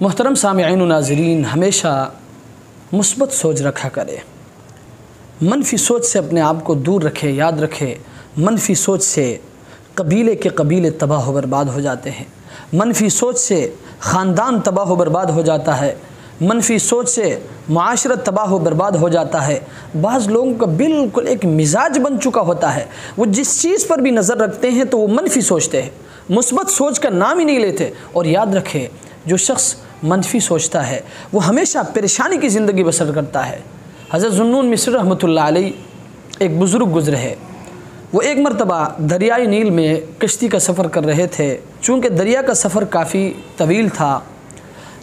محترم سامعین و ناظرین، ہمیشہ مثبت سوچ رکھا کرے، منفی سوچ سے اپنے آپ کو دور رکھے۔ یاد رکھے، منفی سوچ سے قبیلے کے قبیلے تباہ و برباد ہو جاتے ہیں، منفی سوچ سے خاندان تباہ و برباد ہو جاتا ہے، منفی سوچ سے معاشرت تباہ و برباد ہو جاتا ہے۔ بعض لوگوں کا بالکل ایک مزاج بن چکا ہوتا ہے، وہ جس چیز پر بھی نظر رکھتے ہیں تو وہ منفی سوچتے ہیں، مثبت سوچ کا نام ہی نہیں لیتے۔ اور یاد رکھے، جو شخص منفی سوچتا ہے وہ ہمیشہ پریشانی کی زندگی بسر کرتا ہے۔ حضرت ذوالنون مصری رحمۃ اللہ علیہ ایک بزرگ گزرے ہیں۔ وہ ایک مرتبہ دریائے نیل میں کشتی کا سفر کر رہے تھے۔ چونکہ دریا کا سفر کافی طویل تھا،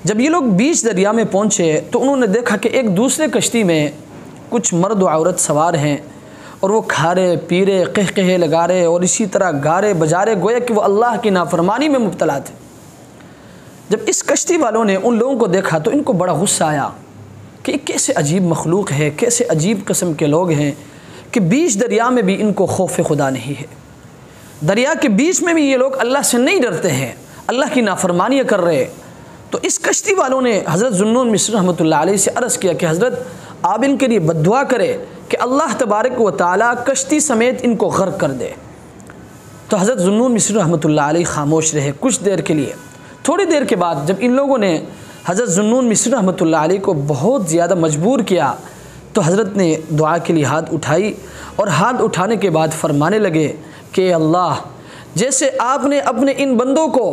جب یہ لوگ بیچ دریا میں پہنچے تو انہوں نے دیکھا کہ ایک دوسرے کشتی میں کچھ مرد و عورت سوار ہیں، اور وہ کھا رہے پی رہے قہقہے لگا رہے اور اسی طرح گا رہے بجا رہے، گویا کہ وہ اللہ کی نافرمانی میں مبتلا تھے۔ جب اس کشتی والوں نے ان لوگوں کو دیکھا تو ان کو بڑا غصہ آیا کہ کیسے عجیب مخلوق ہے، کیسے عجیب قسم کے لوگ ہیں کہ بیچ دریا میں بھی ان کو خوف خدا نہیں ہے، دریا کے بیچ میں بھی یہ لوگ اللہ سے نہیں ڈرتے ہیں، اللہ کی نافرمانیاں کر رہے۔ تو اس کشتی والوں نے حضرت ذوالنون مصری رحمۃ اللہ علیہ سے عرض کیا کہ حضرت، آپ ان کے لیے بد دعا کرے کہ اللہ تبارک و تعالیٰ کشتی سمیت ان کو غرق کر دے۔ تو حضرت ذوالنون مصری رحمۃ اللہ علیہ خاموش رہے کچھ دیر کے لیے۔ تھوڑی دیر کے بعد جب ان لوگوں نے حضرت ذوالنون مصری رحمۃ اللہ علیہ کو بہت زیادہ مجبور کیا تو حضرت نے دعا کے لیے ہاتھ اٹھائی، اور ہاتھ اٹھانے کے بعد فرمانے لگے کہ اللہ، جیسے آپ نے اپنے ان بندوں کو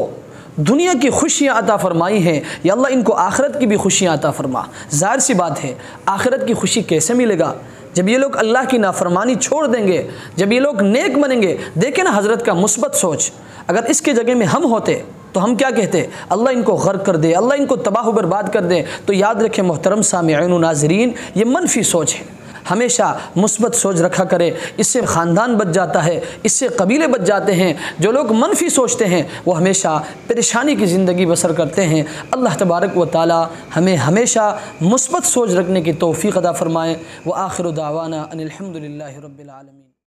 دنیا کی خوشیاں عطا فرمائی ہیں، یا اللہ ان کو آخرت کی بھی خوشیاں عطا فرما۔ ظاہر سی بات ہے، آخرت کی خوشی کیسے ملے گا جب یہ لوگ اللہ کی نافرمانی چھوڑ دیں گے، جب یہ لوگ نیک بنیں گے۔ دیکھیں نا حضرت کا مثبت سوچ، اگر اس کی جگہ میں ہم ہوتے تو ہم کیا کہتے؟ اللہ ان کو غرق کر دے، اللہ ان کو تباہ و برباد کر دے۔ تو یاد رکھیں محترم سامعین و ناظرین، یہ منفی سوچ ہے۔ ہمیشہ مثبت سوچ رکھا کرے، اس سے خاندان بچ جاتا ہے، اس سے قبیلے بچ جاتے ہیں۔ جو لوگ منفی سوچتے ہیں وہ ہمیشہ پریشانی کی زندگی بسر کرتے ہیں۔ اللہ تبارک و تعالی ہمیں ہمیشہ مثبت سوچ رکھنے کی توفیق عطا فرمائے۔ وآخر دعوانا ان الحمد للہ رب العالمین۔